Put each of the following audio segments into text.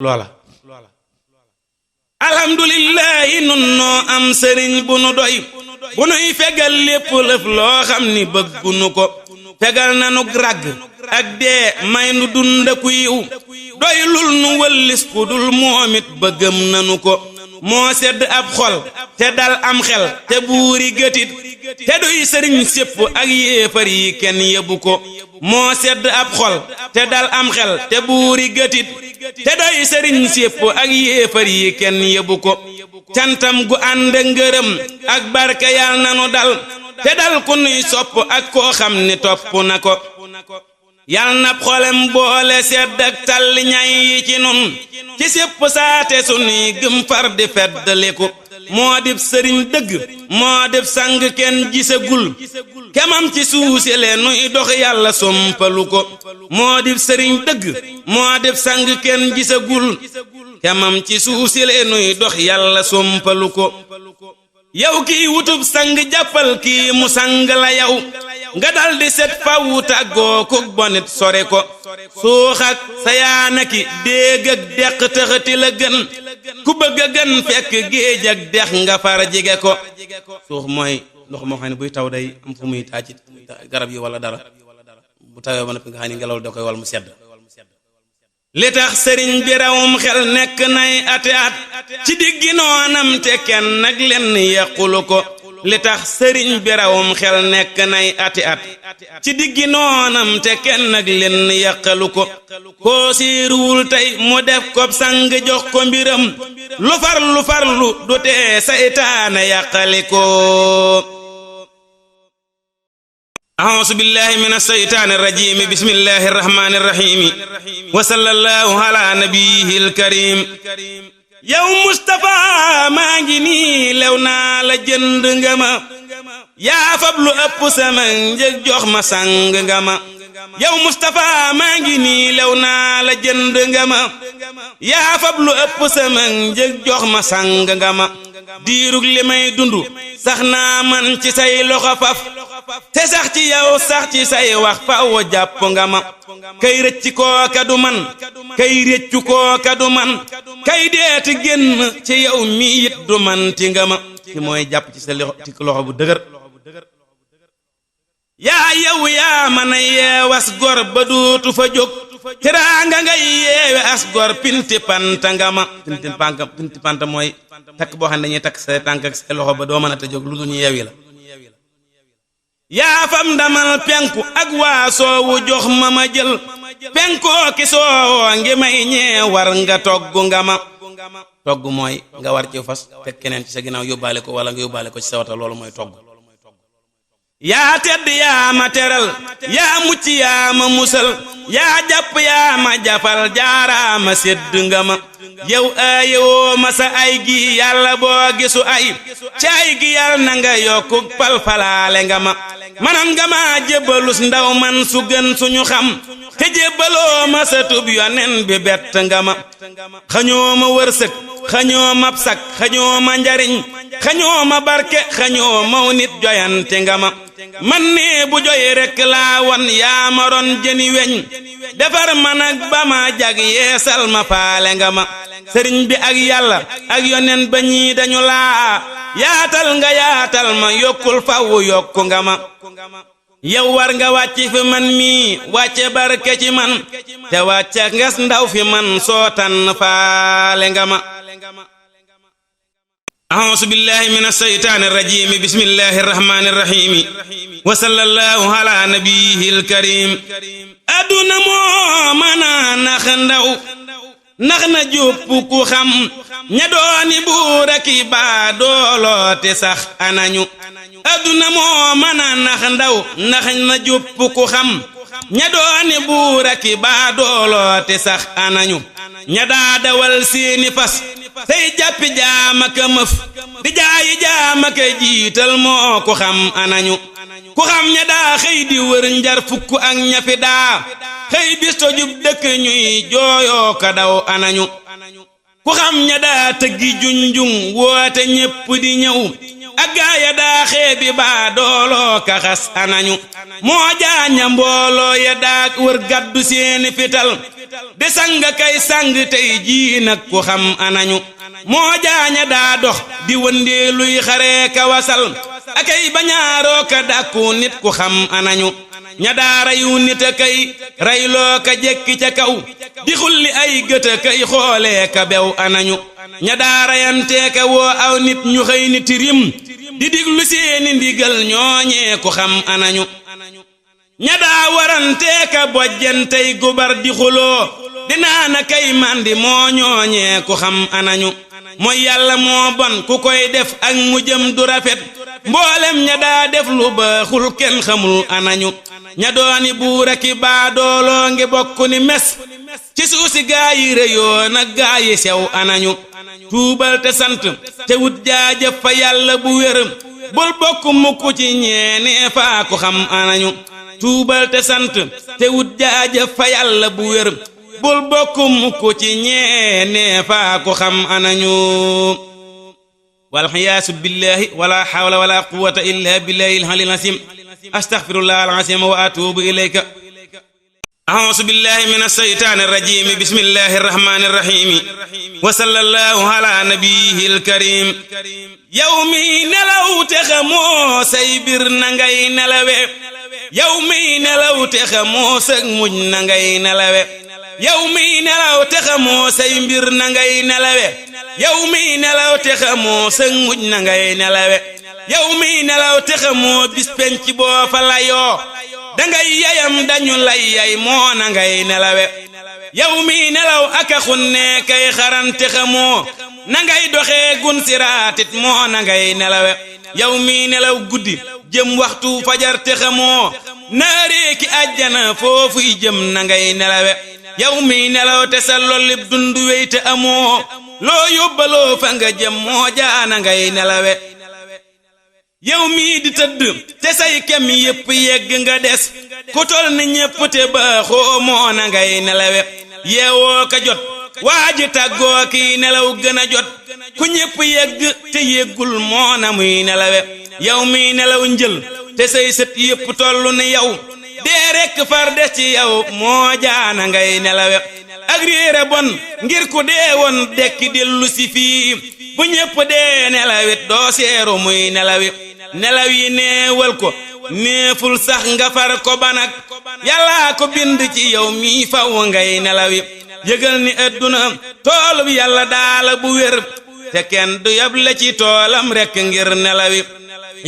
loola alhamdulillahi nun noo am sëriñ bu nu doy bu nuy fegal lépp lëf loo xam ni bëggunu ko fegal nanu ràgg ak dee may nu dunda ku yiw doy lul nu wëllis ku dul moomit bëggam nanu ko moo sedd ab xol te dal am xel te buuri gëtit te doy sëriñ sépp ak yéefar yi kenn yebu ko moo sedd ab xol te dal am xel te buuri gëtit te doy sëriñ sépp ak yéefar yi kenn yebu ko cantam gu ànd ngërëm ak barke yal nanu dal te dal ku nuy sopp ak koo xam ni topp na ko yal na xolem boole sedd ak talli ñay yi ci nun ci sépp saate sunuy gëm far di feddaliku moo dib sëriñ dëgg moo dib sang kenn gisagul kemam ci suusele nuy dox yàlla sompalu ko moo dib sëriñ dëgg moo dib sang kenn gisagul kemam ci suusele nuy dox yàlla sompalu ko yow kiy wutub sang jàppal kii mu sang la yow nga dal di set fawu tàggoo ku bonit sore ko suux ak sayaanaki déeg ak deq tëxati la gën ku bëgg a gën fekk géej ak dex nga far jige ko suux mooy ndox moo xam ne buy taw day am fu muy taa ci garab yi wala dara bu tawee ba noppi nga xam ne ngelaw da koy wal mu sedd li tax sëriñ bi rawum xel nekk nay ate at ci diggi noonam te kenn nag lenn yàqulu ko li tax sëriñ bi rawum xel nekk nay ati at ci diggi noonam te kenn nag lenn yàqalu ko koo siiruwul tey mu def ko sang jox ko mbiram lu farlu du tee saytaane yàqali ko أعوذ بالله من الشيطان الرجيم بسم الله الرحمن الرحيم وصلى الله على نبيه الكريم yow Mustapha maa ngi nii lew naa la jënd nga ma yaa fab lu ëpp sama njëg jox ma sang nga ma yow Mustapha maa ngi nii lew naa la jënd nga ma yaa fab lu ëpp sama njëg jox ma sang nga ma diirug li may dundu sax naa man ci say loxo faf te sax ci yow sax ci say wax faw jàpp nga ma kay rëcc kooka du man kay réccu kooka du man kay deeti génn ci yow mi it du man ti nga ma ci mooy jàpp ci sa loxo bu dëgër yaa yow yaa mën a yeewas gor ba dootu fa jóg teraanga ngay yeewe as gor pinti panta nga ma pinti panta mooy takk boo xam ne dañuy takk sa tànk ak sa loxo ba doo mën a te jóg lu dul ñu yeewi la yaa fam ndamal penku ak waa soowu jox ma jël penkoo ki soowoo ngi may ñee war nga togg nga ma togg mooy nga war ci fas teg keneen ci sa ginnaaw yóbbaale ko wala nga yóbbaale ko ci sa wata loolu mooy togg yaa tedd yaa ma teral yaa mucc yaa ma musal yaa jàpp yaa ma jafal jaaraama sedd nga ma yow aayewoo ma sa ay gi yàlla boo gisu ay caay gi yàlla na nga yokku palfalaale nga ma manan nga ma jébbalus ndaw man su gën suñu xam te jébbaloo ma sa tub yonen bi bett nga ma xañoo ma wërsëg xañoo ma sak xañoo ma njariñ xañoo ma barke xañoo maw nit joyante nga ma man nee bu joy rekk laa won yaa ma ron jëni weñ defar ma nag ba ma jag yeesal ma faale nga ma sëriñ bi ak yàlla ak yonen ba ñii dañu laa yaatal nga yaatal ma yokkul fawu yokku nga ma yow war nga wàcc fi man mii wàcce barke ci man te wàcce nges ndaw fi man sootan faale nga ma أعوذ بالله من الشيطان الرجيم بسم الله الرحمن الرحيم وصلى الله على نبيه الكريم أدuna moo mana nax ndaw nax na jópp ku xam ña dooni buur ak baa dooloote sax anañu aduna moo mana nax ndaw nax na jópp ku xam ña dooni buur ak baa dooloote sax anañu ña daa dawal seeni fas tey jàppi jaama ka mëf di jaayi jaama ka jiital moo ku xam anañu ku xam ña daa xëy di wër njar fukk ak ñafi daa xëy bis tojub dëkk ñuy jooyoo ka daw anañu ku xam ña daa tëggi junjung woote ñépp di ñëw ak gaaya daa xeebi baa dooloo ka xas anañu moo jaaña mbooloo ya daa wër gaddu seeni fital di sang kay sang tey jii nag ku xam anañu moo jaaña daa dox di wëndeeluy xaree ka wasal akay bañaaroo ka dàkku nit ku xam anañu ña daa rayu nit a kay rayloo ka jekki ca kaw di xulli ay gët a kay xoolee ka bew anañu ña daa rayantee ka woo aw nit ñu xëy ni tirim di diglu seeni ndigal ñooñee ku xam anañu ña daa warantee ka bojjantey gubar di xuloo dinaa na kay mandi moo ñooñee ku xam anañu mooy yàlla moo bon ku koy def ak mu jëm du rafet mboolem ña daa def lu baaxul kenn xamul anañu ña dooni buur aki baadooloo ngi bokk ni mes ci suusi gaa yi rëyoo nag gaa yi sew anañu tuubal te sant te wut jaajëf fa yàlla bu wér bul bokk mukk ci ñeenee faa ku xam anañu tuubal te sant te wut jaajëf fa yàlla bu wér bul bokk mukk ci ñeenee faa ku xam anañu walxiyaasu billahi wala hawla wala quwwata illa billahi al-aliyyil azim astaghfirullah al-azim wa atubu ilayka a'uuzu billahi minash shaytaanir rajiim bismillahir rahmaanir rahiim wa sallallahu ala nabiyyil karim yow mi nelaw te xamoo say bir na ngay nelawe yow mi nelaw te xamoo sag muñ na ngay nelawe yow mi nelaw te xamoo say mbir na ngay nelawe yow mi nelaw te xamoo sag muñ na ngay nelawe yow mi nelaw te xamoo bis penc boo fa layoo dangay yayam dañu lay yay moo na ngay nelawe yow mi nelaw aka xunne kay xarante xamoo na ngay doxee gun siraatit moo na ngay nelawe yow mi nelaw guddi jëm waxtu fajar te xamoo naaree ki àjjana foofuy jëm na ngay nelawe yow mi nelaw te sa lollib dundu wey te amoo loo yóbbaloo fa nga jëm moo jaana ngay nelawe yow mii di tëdd te say kem yépp yegg nga des ku tol ni ñépp te baaxoo moo na ngay nelawe yeewoo ka jot waaji tàggoo kii nelaw gën a jot ku ñépp yegg te yeggul moo na muy nelawe yow mii nelaw njël te say sët yépp tollu ni yow dee rekk far des ci yow moo jaana ngay nelawe ak réere bon ngir ku dee woon dekki dellu si fii bu ñépp dee nelawit doo seeru muy nelawi nelaw yi neewal ko neeful sax nga far ko banak yàllaa ko bind ci yow mii faw ngay nelawi yëgal ni adduna toolub yàlla daala bu wér te kenn du yable ci toolam rekk ngir nelawi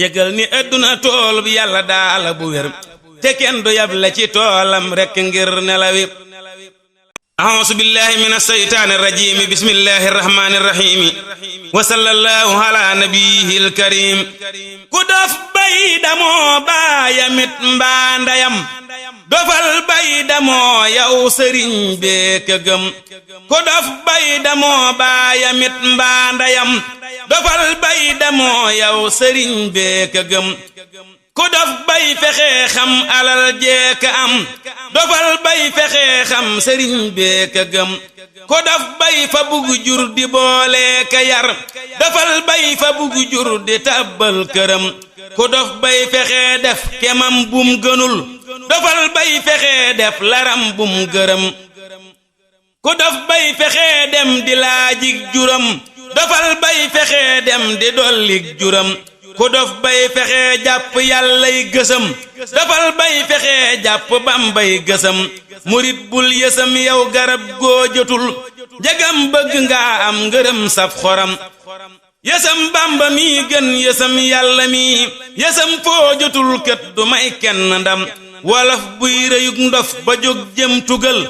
yëgal ni adduna toolub yàlla daala bu wér te kenn du yable ci toolam rekk ngir nelawi a'uuzu billahi minash shaytaanir rajiim bismillahir rahmaanir rahiim wa sallallahu ala nabiyyil karim ku dof bay damoo baayamit mbaa ndayam dofal bay damoo yow sëriñ bee ka gëm ku dof bay damoo baayamit mbaa ndayam dofal bay damoo yow sëriñ bee ka gëm ku dof bay fexe xam alal jee ka am dofal bay fexe xam sëriñ bee ka gëm ku dof bay fa bugg jur di boole ka yar dofal bay fa bugg jur di tàbbal këram ku dof bay fexe def kemam bum gënul dofal bay fexe def laram bum gërëm ku dof bay fexe dem di laajig juram dofal bay fexe dem di dollig juram ku dof bay fexe jàpp yàllay gësam dofal bay fexe jàpp bambay gësam murit bul yësam yow garab goo jotul jagam bëgg nga am ngërëm saf xoram yësam bamba mi gën yësam yàlla mi yësam foo jotul kët du may kenn ndam wolof buy rëyug ndof ba jóg jëm tugal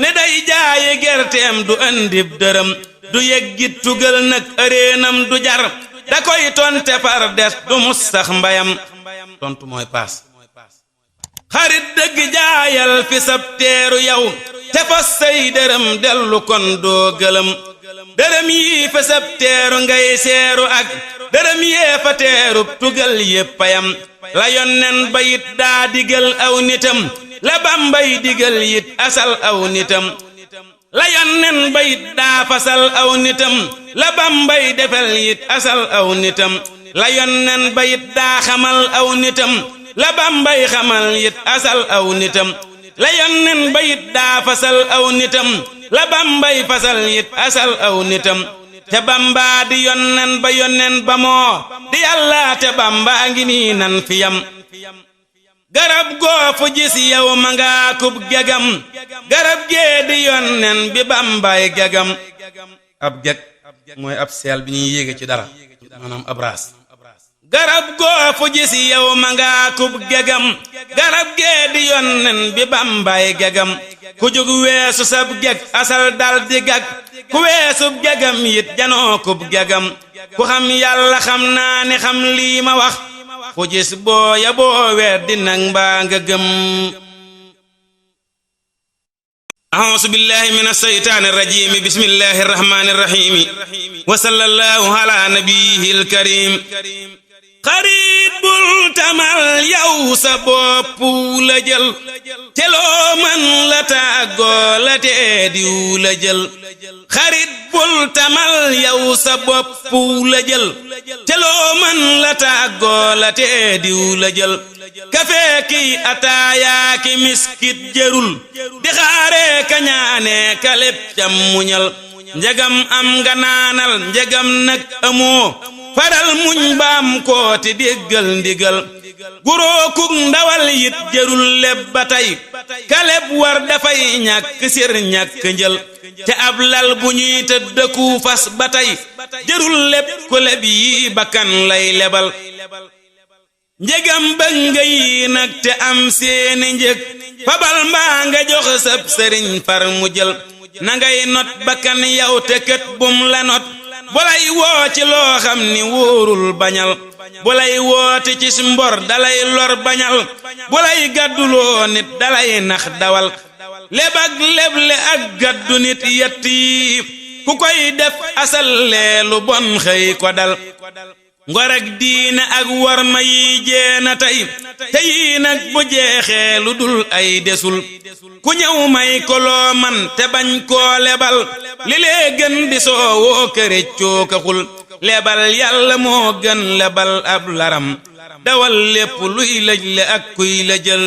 ne day jaaye gerteem du andib dërëm du yeggit tugal nag ëreenam du jar da koy tonte par des du mus sax mbayam tontu mooy paas xarit dëgg jaayal fi sab teeru yow te fas say dërëm dellu kon doo gëlëm dërëm yii fa sab teeru ngay seeru ak dërëm yee fa teerub tugal yéppayam la yonnen ba yit daa digal aw nitam la bambay digal yit asal aw nitam la yonnen ba yit daa fasal aw nitam la bambay defal yit asal aw nitam la yonnen ba yit daa xamal aw nitam la bambay xamal yit asal aw nitam la yonnen ba it daa fasal aw nitam la bambay fasal it asal aw nitam te bamba di yonnen ba moo di yàlla te bamba ngi nii nan fi yam garab goo fu gis yow ma nga kub gegam garab gee di yonnen bi bambay gegam ab geg mooy ab seel bi ñuy yéege ci dara maanaam ab raas garab goo fu gis yow ma nga kub gegam garab gee di yonnen bi bambay gegam ku jóg weesu sab geg asal dal di gag ku weesub gegam yit janoo kub gegam ku xam yàlla xam naa ne xam lii ma wax fu gis booya boo weer di nag mbaa nga gëm a'uuzu billahi mina shaytaani rajiim bismillahi rahmaani rahiim wa sallallahu ala nabiyyil karim xarit bul tamal yow sa bopp la jël te loo mën la tàggoo la tee diw la jël xarit bul tamal yow sa bopp la jël te loo mën la tàggoo la tee diw la jël kafe ki ataaya ki miskit jërul di xaare ka ñaane ka lépp cam muñal njegam am nga naanal njegam nag amoo faral muñ baam kooti déggal ndigal guroo kuk ndawal yit jërul leb ba tey kaleb war dafay ñàkk sir ñàkk njël te ab lal bu ñuy tëddëku fas ba tey jërul leb ku leb yi bakkan lay lebal njegam bëgg nga yi nag te am seeni njëg fabal mbaa nga jox sab sëriñ far mu jël na ngay not bakkan yow te kët bum la not bolay woo ci loo xam ni wóorul bañal bolay woote ci mbor dalay lor bañal bolay gàdduloo nit dalay nax dawal leb ak leble ak gàddu nit yett yi ku koy def asal leelu bon xëy ko dal ngor ak diina ak warma yi jeena tey te yii nag bu jeexee lu dul ay desul ku ñëw may ko loo man te bañ koo lebal li lee gën di soowoo këréccoo kaxul lebal yàlla moo gën lebal ab laram dawal lépp luy lëj le ak kuy la jël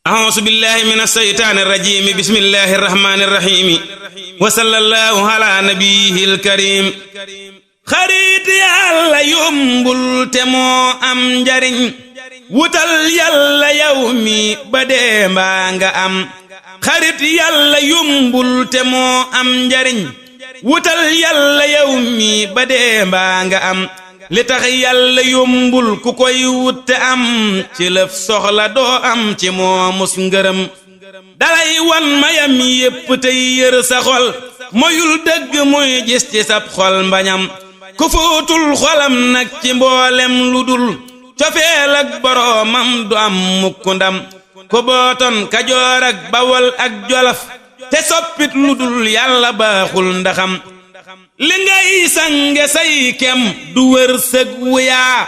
a'uuzu billahi minash shaytaani rajiim bismillahir rahmaanir rahiim wa sallallahu ala nabiyyil karim xarit yàlla yombul te moo am njariñ wutal yàlla yow mi ba dee mbaa nga am xarit yàlla yombul te moo am njariñ wutal yàlla yow mi ba dee mbaa nga am li tax yàlla yombul ku koy wut te am ci lëf soxla doo am ci moomus ngërëm dalay wan mayam yépp tey yër sa xol moyul dëgg muy gis ci sab xol mbañam ku fóotul xolam nag ci mboolem lu dul cofeel ak boroomam du am mukk ndam ku booton kajoor ak bawol ak jolof te soppit lu dul yàlla baaxul ndaxam li ngay sange say kem du wërsëg wuyaa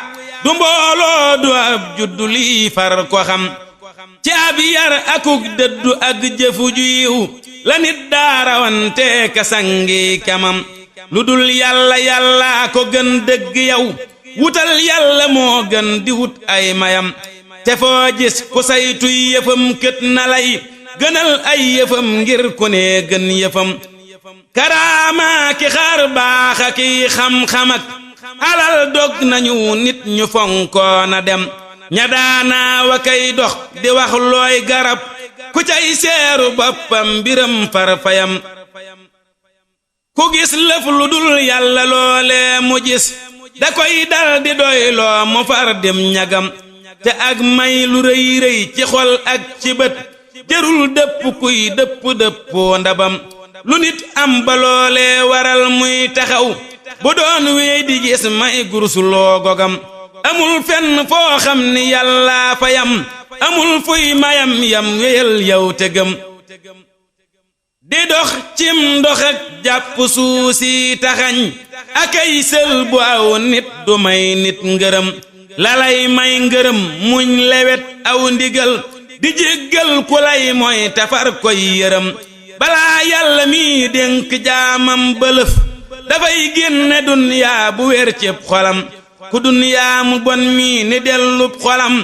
du mbooloo du ab juddu lii far ko xam ci ab yar akuk dëddu ak jëfu ju yiw la nit daarawante ka sangi kemam lu dul yàlla yàlla ko gën dëgg yow wutal yàlla moo gën di wut ay mayam te foo gis ku saytuy yëfam kët na lay gënal ay yëfam ngir ku ne gën yëfam karaama ki xaar baax ak xam-xam ak alal dog nañu nit ñu fonkoona dem ña daanaa wa kay dox di wax looy garab ku cay seeru boppam mbiram farfayam ku gis lëf lu dul yàlla loole mu gis da koy dal di doy loo mu far dem ñagam te ak may lu rëy rëy ci xol ak ci bët jërul dëpp kuy dëppoo ndabam lu nit am ba loole waral muy taxaw bu doon wéy di gis may gursuloo gogam amul fenn foo xam ni yàlla fa yam amul fuy mayam yam wéyal yow te gëm di dox cim ndox ak jàpp suusi taxañ akay sël bu aw nit du may nit ngërëm lalay may ngërëm muñ lewet aw ndigal di jéggal ku lay mooy tafar koy yërëm balaa yàlla mi dénk jaamam bëlëf dafay génne dunyaa bu wér cépp xolam ku dunyaa mu bon mi ni dellub xolam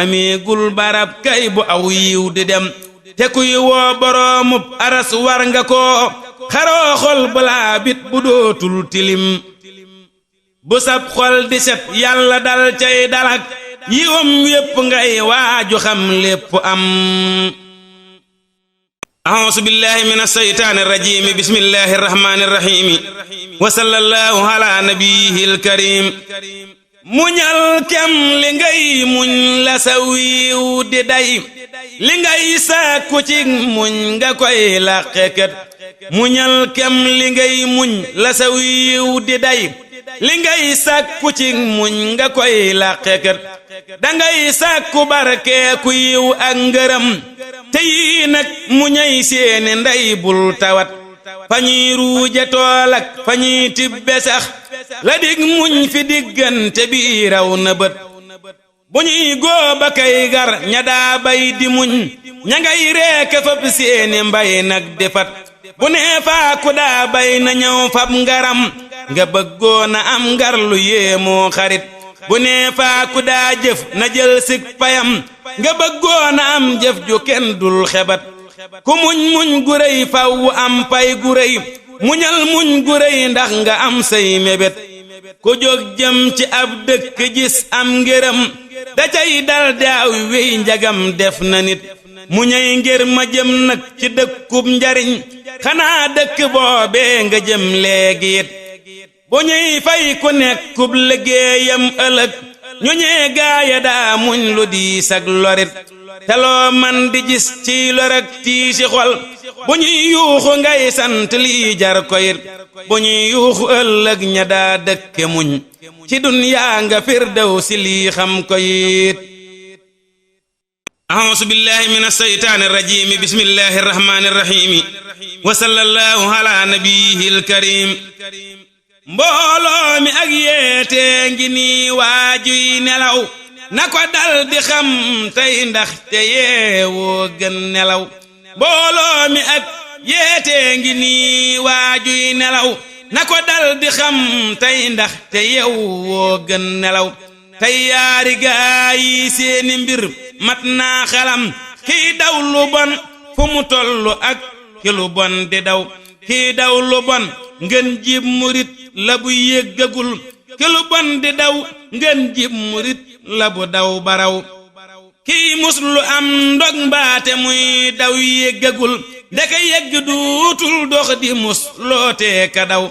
ameegul barab kay bu aw yiw di dem te kuy woo boroomub aras war nga ko xaroo xol balaa bit bu dootul tilim bu sab xol di set yàlla dal cay dalak yiwam yépp ngay waaju xam lépp am a'uuzu billahi minash shaytaanir rajiim bismillahir rahmaanir rahiim wa sallallahu ala nabiyyil kariim muñal kem li ngay muñ la saw yiw di day li ngay sàkku ci muñ nga koy làqekat muñal kem li ngay muñ la saw yiw di day li ngay sàkku ci muñ nga koy làqekat dangay sàkku barkeeku yiw ak ngërëm te yii nag muñay seeni ndey bul tawat fa ñuy ruuje tool ak fa ñuy tibbe sax la dig muñ fi diggante bi raw na bët bu ñuy góoba kay gar ña daa bay di muñ ña ngay reeka fab seeni mbay nag di fat bu nee faa ku daa bay na ñëw fab ngaram nga bëggoona am ngar lu yéemoo xarit bu nee faa ku daa jëf na jël sig payam nga bëggoona am jëf ju kenn dul xebat ku muñ muñ gu rëy faw am pay gu rëy muñal muñ gu rëy ndax nga am say mébét ku jóg jëm ci ab dëkk gis am ngërëm da cay dal daaw wey njagam def na nit muñay ngir ma jëm nag ci dëkkub njariñ xanaa dëkk boobee nga jëm léegi it bu ñuy fay ku nekkub liggéeyam ëllëg ñu ñee gaaya daa muñ lu diis ak lorit te loo man di gis ci lor ak tiisi xol bu ñuy yuuxu ngay sant lii jar ko it bu ñuy yuuxu ëllëg ña daa dëkke muñ ci dunyaa nga firdaw si lii xam ko it a'uuzu billahi minash shaytaanir rajiim bismillahir rahmaanir rahiim wa sallallahu ala nabiyyil kariim mbooloo mi ak yeete ngi nii waajuy nelaw na ko dal di xam tey ndax te yeewoo gën nelaw mbooloo mi ak yeete ngi nii waajuy nelaw na ko dal di xam tey ndax te yeewoo gën nelaw tey yaari gaa yi seeni mbir mat naa xalam kii daw lu bon fu mu tollu ak ki lu bon di daw kii daw lu bon ngeen jib murit la bu yëggagul ki lu bon di daw ngeen jib murit la bu daw baraw kii mus lu am ndog mbaate muy daw yëggagul ndeke yëgg duutul dox di mus lootee ka daw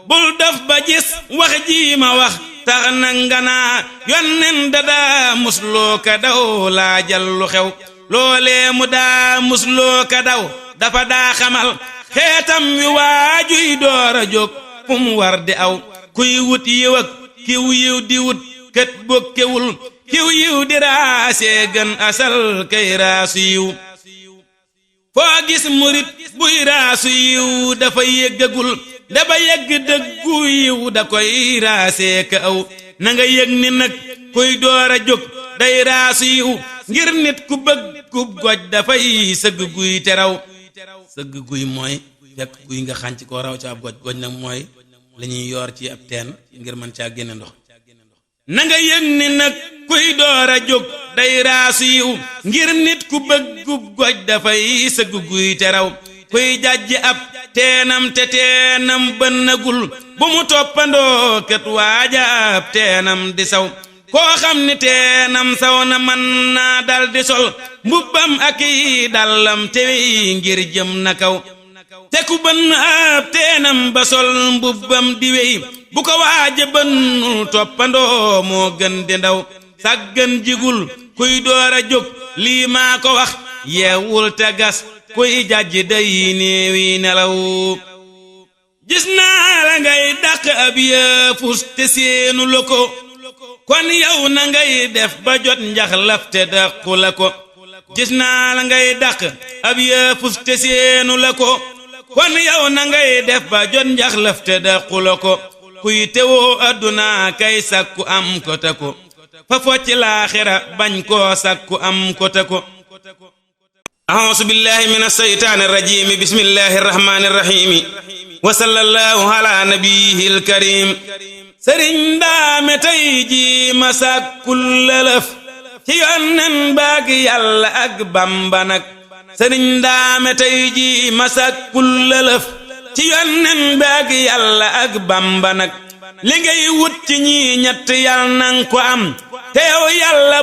bul def ba gis wax ji ma wax tax na nga naa yonnen dadaa mus loo ka daw laajal lu xew loolee mu daa mus loo ka daw dafa daa xamal xeetam wi waajuy door a jóg fu mu war di aw kuy wut yiw ak kiw yiw di wut kët bokkewul kiw yiw di raasee gën asal kay raasu yiw foo gis murit buy raasu yiw dafa yëggagul dafa yëgg dëggu yiw da koy raasee ka aw na nga yëg ni nag kuy door a jóg day raasu yiw ngir nit ku bëgg kub goj dafay sëgg guy te raw sëgg guy mooy fekk guy nga xànc koo raw ca ab goj goj nag mooy la ñuy yoor ci ab teen ngir mën caa génne ndox na nga yëg ni nag kuy door a jóg day raasu yiw ngir nit ku bëggub goj dafay sëgg guy te raw kuy jàjj ab teenam te teenam bënnagul bu mu toppandoo ket waaja ab teenam di saw koo xam ni teenam saw na mën naa dal di sol mbubbam ak i dallam tewi ngir jëm na kaw te ku bënn ab teenam ba sol mbubbam di wey bu ko waaja bënnul toppandoo moo gën di ndaw sàggan jigul kuy door a jóg lii maa ko wax yeewul te gas kuy jàjj day néewi nelaw gis naa la ngay dàq ab yëfus te seenu la ko kon yow na ngay def ba jot njaxlaf te dàqu la ko gis naa la ngay dàq ab yëfus te seenu la ko kon yow na ngay def ba jot njaxlaf te dàqu la ko kuy tewoo adduna kay sàkku am ko te ko fa focc laaxira bañ koo sàkku am ko te ko a'uuzu billahi minash shaytaanir rajiim bismillahir rahmaanir rahiim wa sallallahu ala nabiyyil kariim sëriñ daame tey ji ma sàkkul lëlëf ci yonnen baag yàlla ak bamba nag sëriñ daame tey ji masakul lëlëf ci yonnen baag yàlla ak bamba nag li ngay wut ci ñi ñett yal nang ko am te yow yàlla